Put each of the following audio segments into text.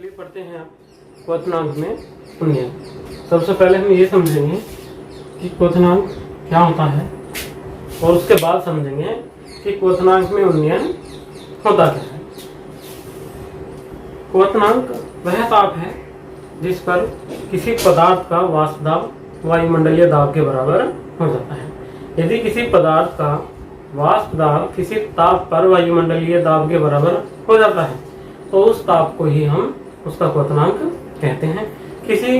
चलिए पढ़ते हैं आप क्वथनांक में उन्नयन। सबसे पहले हम ये समझेंगे कि क्वथनांक क्या होता है और उसके बाद समझेंगे कि क्वथनांक में उन्नयन होता क्या है। क्वथनांक वह ताप है जिस पर किसी पदार्थ का वाष्प दाब वायुमंडलीय दाब के बराबर हो जाता है। यदि किसी पदार्थ का वाष्प दाब किसी ताप पर वायुमंडलीय दाब के बराबर हो जाता है तो उस ताप को ही हम उसका क्वथनांक कहते हैं। किसी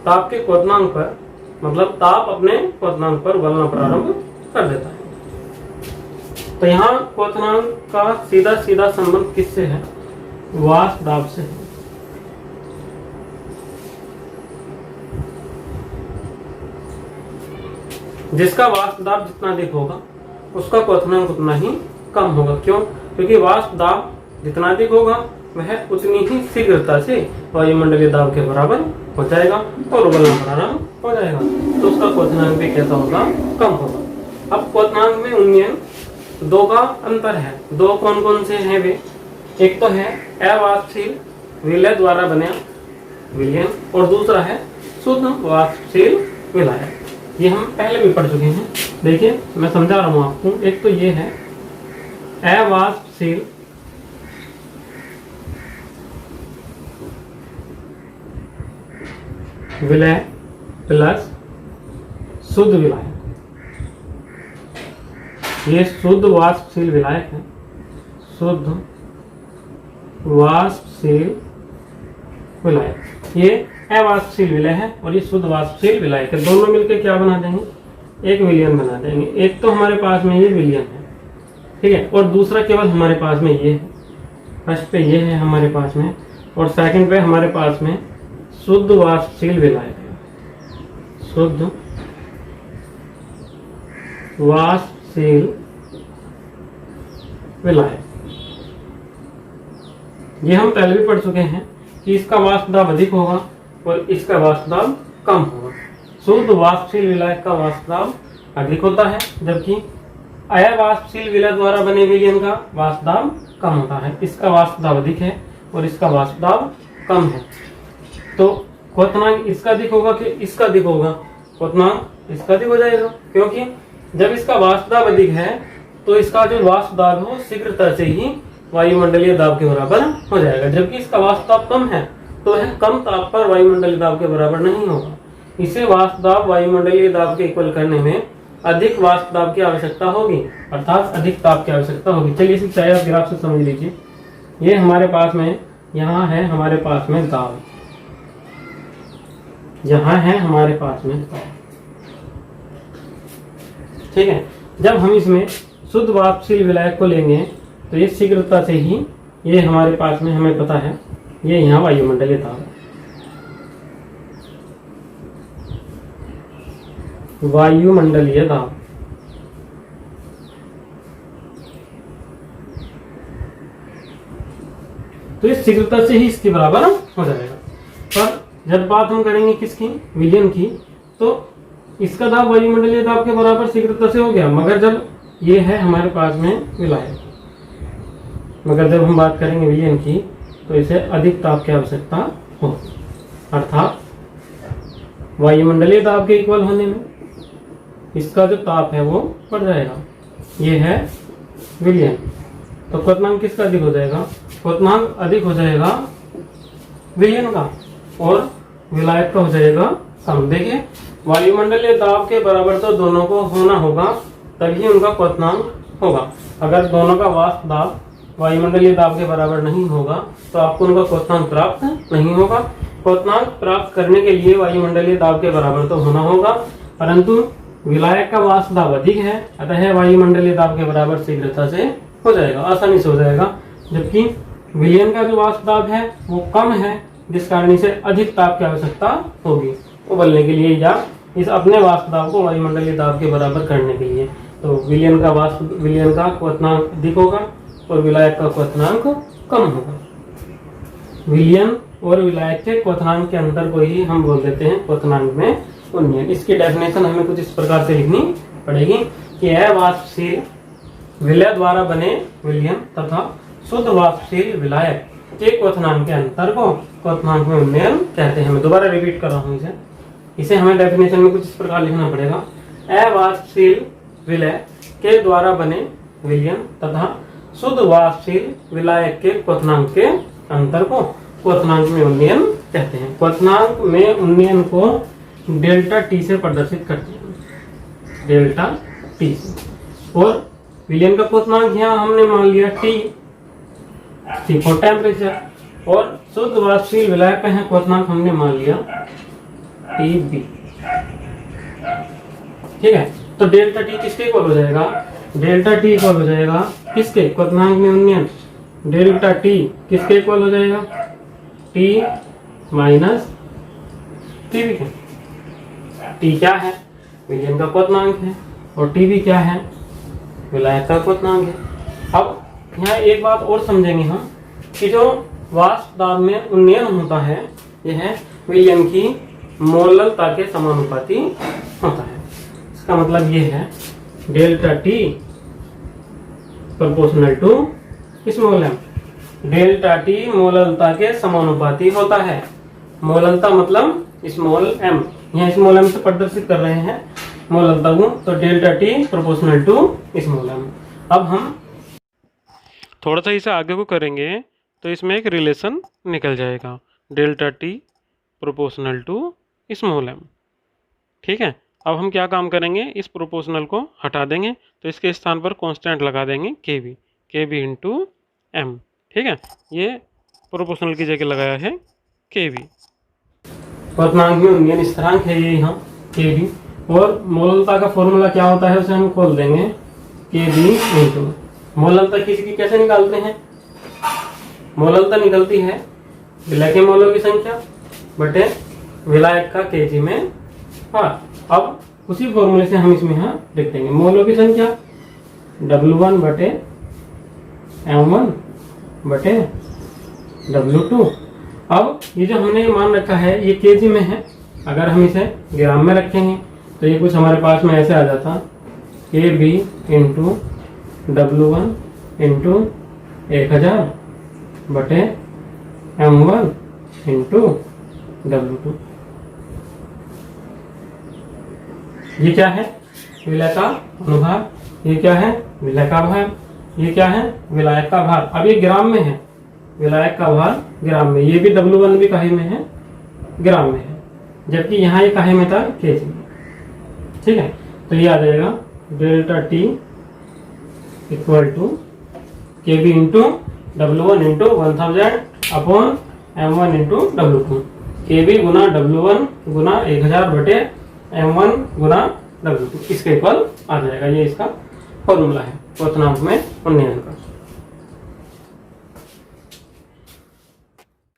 ताप के क्वथनांक पर मतलब ताप अपने क्वथनांक पर उबलना प्रारंभ कर देता है। तो यहाँ क्वथनांक का सीधा सीधा संबंध किससे है? वाष्प दाब से है। जिसका वाष्प दाब जितना अधिक होगा उसका क्वथनांक उतना ही कम होगा। क्यों? क्योंकि वाष्प दाब जितना अधिक होगा वह उतनी ही शीघ्रता से वायुमंडलीय दाब के बराबर हो जाएगा और उबलना प्रारंभ हो जाएगा, तो उसका क्वथनांक भी कैसा होगा? कम होगा। अब क्वथनांक में उन्नयन दो का अंतर है। दो कौन कौन से हैं वे? एक तो है अवाष्पशील विलय द्वारा बने विलयन और दूसरा है शुद्ध वाष्पशील विलायक। ये हम पहले भी पढ़ चुके हैं। देखिए मैं समझा रहा हूँ आपको। एक तो ये है अवाष्पशील विलय प्लस शुद्ध विलायक। ये शुद्ध वाष्पशील विलायक है। शुद्ध वाष्पशील विलायक ये अवाष्पशील विलय है और ये शुद्ध वाष्पशील विलायक है। दोनों मिलकर क्या बना देंगे? एक विलयन बना देंगे। एक तो हमारे पास में ये विलयन है, ठीक है, और दूसरा केवल हमारे पास में ये है। फर्स्ट पे ये है हमारे पास में और सेकंड पे हमारे पास में शुद्ध वाष्पशील विलायक है। शुद्ध वाष्पशील विलायक ये हम पहले भी पढ़ चुके हैं कि इसका वाष्प दाब अधिक होगा और इसका वाष्प दाब कम होगा। शुद्ध वाष्पशील विलायक का वाष्प दाब अधिक होता है जबकि अवाष्पशील विलय द्वारा बने विलयन का वाष्प दाब कम होता है। इसका वाष्प दाब अधिक है और इसका वाष्प दाब कम है। तो क्वथनांक इसका अधिक होगा कि इसका अधिक होगा? क्वथनांक इसका अधिक हो जाएगा, क्योंकि जब इसका वाष्प दाब अधिक है तो इसका जो वाष्प दाब हो शीघ्रता से ही वायुमंडलीय दाब के बराबर हो जाएगा। जबकि इसका वाष्प दाब कम है तो यह कम ताप पर वायुमंडलीय दाब के बराबर नहीं होगा। इसे वाष्प दाब वायुमंडलीय दाब के इक्वल करने में अधिक वाष्प दाब की आवश्यकता होगी, अर्थात अधिक ताप की आवश्यकता होगी। चलिए इसे चाहे आप ग्राफ से समझ लीजिए। ये हमारे पास में यहाँ है हमारे पास में दाब, यहाँ है हमारे पास में दाब, ठीक है। जब हम इसमें शुद्ध वाष्पशील विलायक को लेंगे तो ये शीघ्रता से ही ये हमारे पास में हमें पता है ये यहाँ वायुमंडलीय दाब है। वायुमंडलीय दाब तो इस शीघ्रता से ही इसके बराबर हो जाएगा। पर जब बात हम करेंगे किसकी? विलयन की, तो इसका दाब वायुमंडलीय दाब के बराबर शीघ्रता से हो गया। मगर जब ये है हमारे पास में विलायक, मगर जब हम बात करेंगे विलयन की तो इसे अधिक ताप की आवश्यकता हो, अर्थात वायुमंडलीय दाब के इक्वल होने में इसका जो ताप है वो बढ़ जाएगा। ये है विलयन। तो क्वथनांक किसका अधिक हो जाएगा? क्वथनांक अधिक हो जाएगा विलयन का और विलायक का हो जाएगा कम। देखिए वायुमंडलीय दाब के बराबर तो दोनों को होना होगा तभी उनका क्वथनांक होगा। अगर दोनों का वाष्प दाब वायुमंडलीय दाब के बराबर नहीं होगा तो आपको उनका क्वथनांक प्राप्त नहीं होगा। क्वथनांक प्राप्त करने के लिए वायुमंडलीय दाब के बराबर तो होना होगा, परंतु विलायक का वाष्प दाब अधिक है अतः वायुमंडलीय दाब के बराबर शीघ्रता से हो जाएगा, आसानी से हो जाएगा। जबकि विलयन का जो वाष्प दाब है वो कम है जिस कारण इसे अधिक ताप की आवश्यकता होगी उबलने के लिए या इस अपने वाष्प दाब को वायुमंडलीय दाब के बराबर करने के लिए। तो विलयन का क्वथनांक अधिक होगा और विलायक का क्वथनांक कम होगा। विलयन और विलायक के क्वथनांक के अंतर को ही हम बोल देते हैं क्वथनांक में उन्नयन। इसकी डेफिनेशन हमें कुछ इस प्रकार से लिखनी पड़ेगी कि अवाष्पशील विलय द्वारा बने विलयन तथा शुद्ध वाष्पशील विलायक के क्वथनांक के अंतर को क्वथनांक में उन्नयन कहते हैं। मैं दोबारा रिपीट कर रहा हूँ इसे हमें डेफिनेशन में कुछ इस प्रकार लिखना पड़ेगा। अवाष्पशील विलय के द्वारा बने विलयन तथा शुद्ध वाष्पशील विलायक के क्वथनांक के अंतर को क्वथनांक में उन्नयन कहते हैं। क्वथनांक में उन्नयन को डेल्टा टी से प्रदर्शित करते हैं, डेल्टा टी से। और विलयन का क्वथनांक यहाँ हमने मान लिया टी फॉर टेम्परेचर, और शुद्ध वाष्पशील विलायक का यहाँ क्वथनांक हमने मान लिया टी बी। ठीक है, तो डेल्टा टी किसके इक्वल हो जाएगा? डेल्टा टी इक्वल हो जाएगा किसके? क्वथनांक में उन्नयन। डेल्टा टी किसके इक्वल हो जाएगा? टी माइनस टी बी के। टी क्या है? विलयन का क्वथनांक है, और टी बी क्या है? विलायक का क्वथनांक है। अब यहाँ एक बात और समझेंगे हम कि जो वाष्प दाब में उन्नयन होता है यह विलयन की मोललता के समानुपाती होता है। इसका मतलब ये है delta T proportional to small M. Delta T मोललता के समानुपाती होता है। मोललता मतलब स्मॉल एम, यहाँ स्मॉल एम से प्रदर्शित कर रहे हैं मोललता को, तो delta T proportional to small M. अब हम थोड़ा सा इसे आगे को करेंगे तो इसमें एक रिलेशन निकल जाएगा, delta T proportional to small M. ठीक है, अब हम क्या काम करेंगे, इस प्रोपोर्शनल को हटा देंगे तो इसके स्थान पर कांस्टेंट लगा देंगे के बी इंटू एम। ठीक है, ये प्रोपोर्शनल की जगह लगाया है के बी। क्वथनांक में उन्नयन स्थिरांक है ये यहाँ के बी, और मोललता का फॉर्मूला क्या होता है उसे हम खोल देंगे के बी इंटू। मोललता किसी की कैसे निकालते हैं? मोललता निकलती है विलय के मोलों की संख्या बटे विलायक का केजी में भार। अब उसी फॉर्मूले से हम इसमें यहाँ लिख देंगे मोलों की संख्या W1 बटे M1 बटे W2। अब ये जो हमने मान रखा है ये केजी में है, अगर हम इसे ग्राम में रखेंगे तो ये कुछ हमारे पास में ऐसे आ जाता के बी इंटू W1 इंटू 1000 बटे M1 इंटू W2। ये क्या है? विलय का अनुभार। ये क्या है? विलय का भार। ये क्या है? विलायक का भार। अब ये ग्राम में है, विलायक का भार ग्राम में। ये भी W1 भी काहे में है? ग्राम में है, जबकि यहाँ ये काहे में था? केजी में। ठीक है, तो ये आ जाएगा delta T equal to K B into W1 into 1000 upon M1 into W2। K B Guna W1 गुना 1000 बटे M1 गुना W2 इसके इक्वल आ जाएगा। ये इसका फॉर्मूला है क्वथनांक में उन्नयन का।